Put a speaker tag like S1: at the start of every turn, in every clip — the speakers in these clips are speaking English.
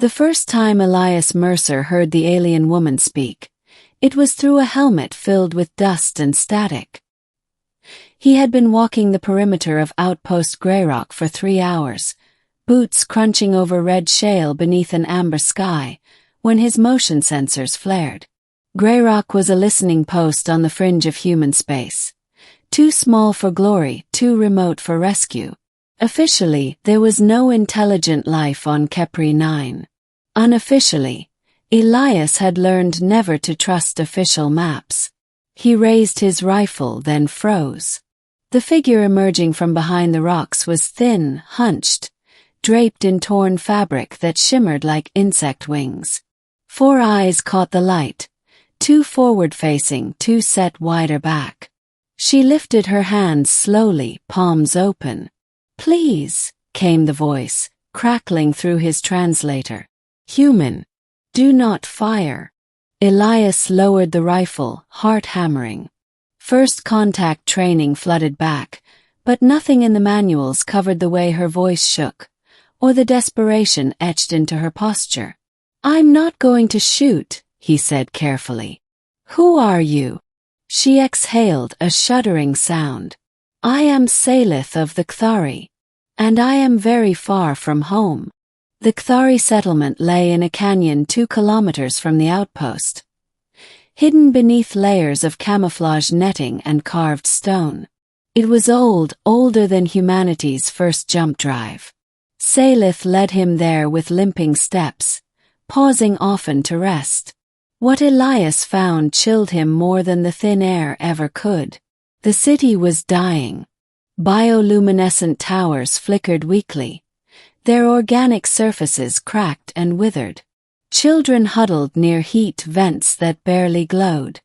S1: The first time Elias Mercer heard the alien woman speak, it was through a helmet filled with dust and static. He had been walking the perimeter of Outpost Greyrock for 3 hours, boots crunching over red shale beneath an amber sky, when his motion sensors flared. Greyrock was a listening post on the fringe of human space. Too small for glory, too remote for rescue. Officially, there was no intelligent life on Kepri 9. Unofficially, Elias had learned never to trust official maps. He raised his rifle, then froze. The figure emerging from behind the rocks was thin, hunched, draped in torn fabric that shimmered like insect wings. 4 eyes caught the light, 2 forward-facing, 2 set wider back. She lifted her hands slowly, palms open. "Please," came the voice, crackling through his translator. "Human. Do not fire." Elias lowered the rifle, heart hammering. First contact training flooded back, but nothing in the manuals covered the way her voice shook, or the desperation etched into her posture. "I'm not going to shoot," he said carefully. "Who are you?" She exhaled a shuddering sound. "I am Salith of the Kthari, and I am very far from home." The Kthari settlement lay in a canyon 2 kilometers from the outpost, hidden beneath layers of camouflage netting and carved stone. It was old, older than humanity's first jump drive. Salith led him there with limping steps, pausing often to rest. What Elias found chilled him more than the thin air ever could. The city was dying. Bioluminescent towers flickered weakly, their organic surfaces cracked and withered. Children huddled near heat vents that barely glowed.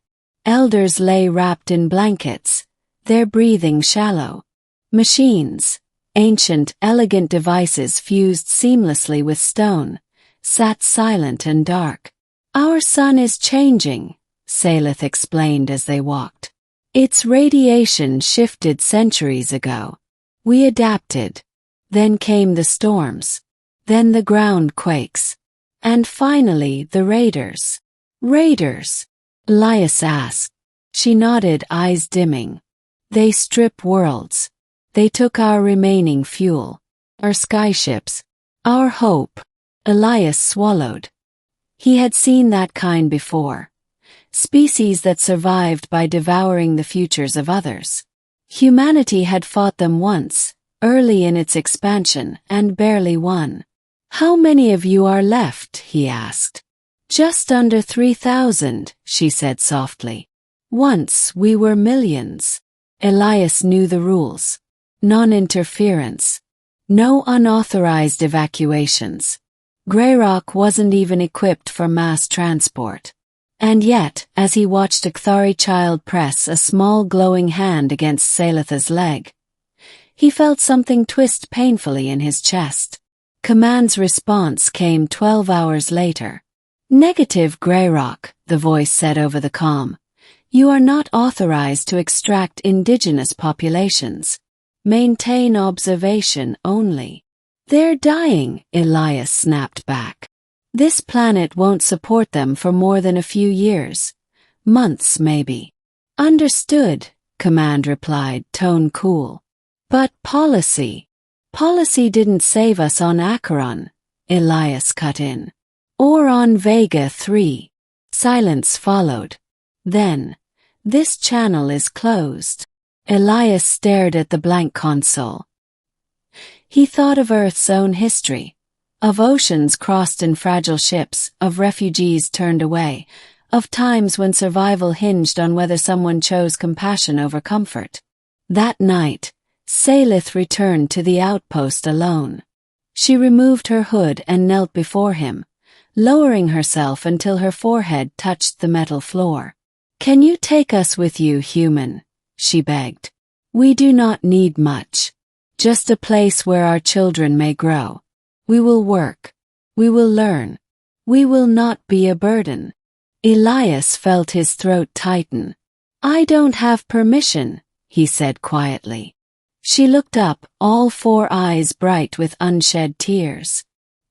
S1: Elders lay wrapped in blankets, their breathing shallow. Machines, ancient, elegant devices fused seamlessly with stone, sat silent and dark. "Our sun is changing," Salith explained as they walked. "Its radiation shifted centuries ago. We adapted. Then came the storms. Then the ground quakes. And finally the raiders." "Raiders?" Elias asked. She nodded, eyes dimming. "They strip worlds. They took our remaining fuel. Our skyships. Our hope." Elias swallowed. He had seen that kind before. Species that survived by devouring the futures of others. Humanity had fought them once, early in its expansion, and barely won. "How many of you are left?" he asked. "Just under 3,000, she said softly. "Once we were millions." Elias knew the rules. Non-interference. No unauthorized evacuations. Greyrock wasn't even equipped for mass transport. And yet, as he watched a Kthari child press a small glowing hand against Salith's leg, he felt something twist painfully in his chest. Command's response came 12 hours later. "Negative, Greyrock," the voice said over the comm. "You are not authorized to extract indigenous populations. Maintain observation only." "They're dying," Elias snapped back. "This planet won't support them for more than a few years. Months, maybe." "Understood," Command replied, tone cool. "But policy. Policy didn't save us on Acheron," Elias cut in. "Or on Vega 3. Silence followed. Then, "This channel is closed." Elias stared at the blank console. He thought of Earth's own history, of oceans crossed in fragile ships, of refugees turned away, of times when survival hinged on whether someone chose compassion over comfort. That night, Salith returned to the outpost alone. She removed her hood and knelt before him, lowering herself until her forehead touched the metal floor. "Can you take us with you, human?" she begged. "We do not need much. Just a place where our children may grow. We will work. We will learn. We will not be a burden." Elias felt his throat tighten. "I don't have permission," he said quietly. She looked up, all 4 eyes bright with unshed tears.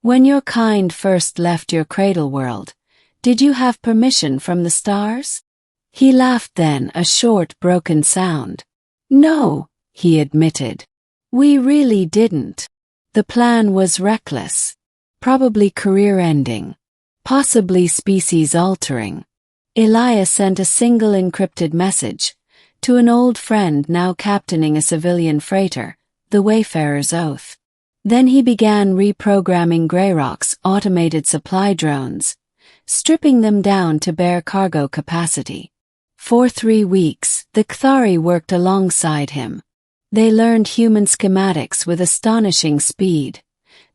S1: When your kind first left your cradle world, did you have permission from the stars? He laughed then, a short, broken sound. No, he admitted. We really didn't. The plan was reckless. Probably career-ending. Possibly species-altering. Elias sent a single encrypted message to an old friend now captaining a civilian freighter, the Wayfarer's Oath. Then he began reprogramming Greyrock's automated supply drones, stripping them down to bare cargo capacity. For 3 weeks, the Kthari worked alongside him. They learned human schematics with astonishing speed,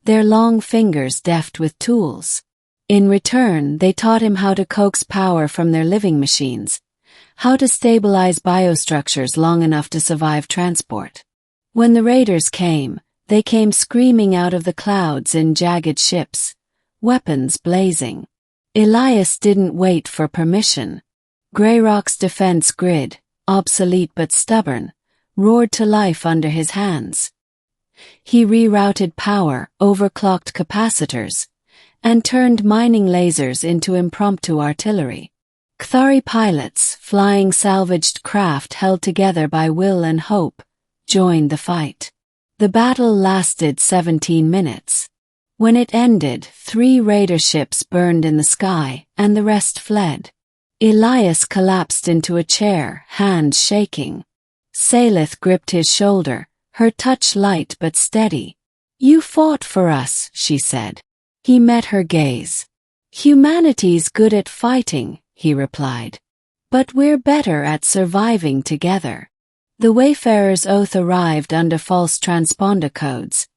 S1: their long fingers deft with tools. In return, they taught him how to coax power from their living machines, how to stabilize biostructures long enough to survive transport. When the raiders came, they came screaming out of the clouds in jagged ships, weapons blazing. Elias didn't wait for permission. Greyrock's defense grid, obsolete but stubborn, roared to life under his hands. He rerouted power, overclocked capacitors, and turned mining lasers into impromptu artillery. Kthari pilots, flying salvaged craft held together by will and hope, joined the fight. The battle lasted 17 minutes. When it ended, 3 raider ships burned in the sky, and the rest fled. Elias collapsed into a chair, hands shaking. Salith gripped his shoulder, her touch light but steady. You fought for us, she said. He met her gaze. Humanity's good at fighting, he replied. But we're better at surviving together. The Wayfarer's Oath arrived under false transponder codes,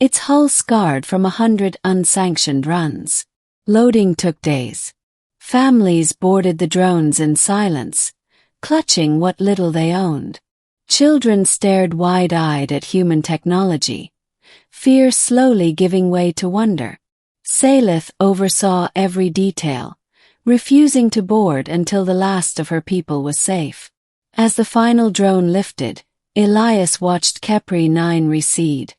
S1: its hull scarred from 100 unsanctioned runs. Loading took days. Families boarded the drones in silence, clutching what little they owned. Children stared wide-eyed at human technology, fear slowly giving way to wonder. Salith oversaw every detail, refusing to board until the last of her people was safe. As the final drone lifted, Elias watched Kepri 9 recede,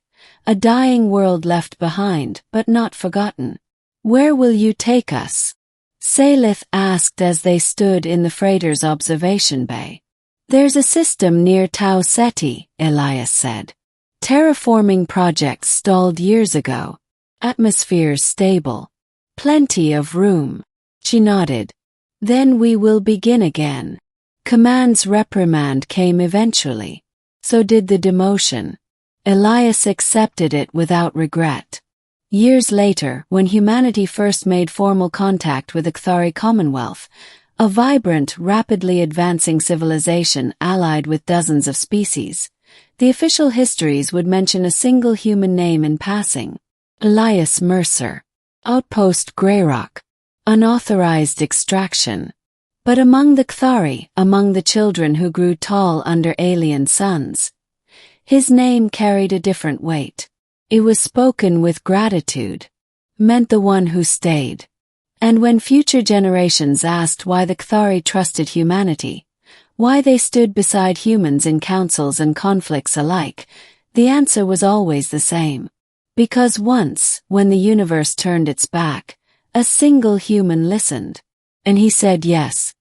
S1: a dying world left behind but not forgotten. Where will you take us? Salith asked as they stood in the freighter's observation bay. There's a system near Tau Ceti, Elias said. Terraforming projects stalled years ago. Atmosphere's stable. Plenty of room. She nodded. Then we will begin again. Command's reprimand came eventually. So did the demotion. Elias accepted it without regret. Years later, when humanity first made formal contact with the Kthari Commonwealth, a vibrant, rapidly advancing civilization allied with dozens of species, the official histories would mention a single human name in passing. Elias Mercer. Outpost Greyrock. Unauthorized extraction. But among the Kthari, among the children who grew tall under alien suns, his name carried a different weight. It was spoken with gratitude, meant the one who stayed. And when future generations asked why the Kthari trusted humanity, why they stood beside humans in councils and conflicts alike, the answer was always the same. Because once, when the universe turned its back, a single human listened. And he said yes,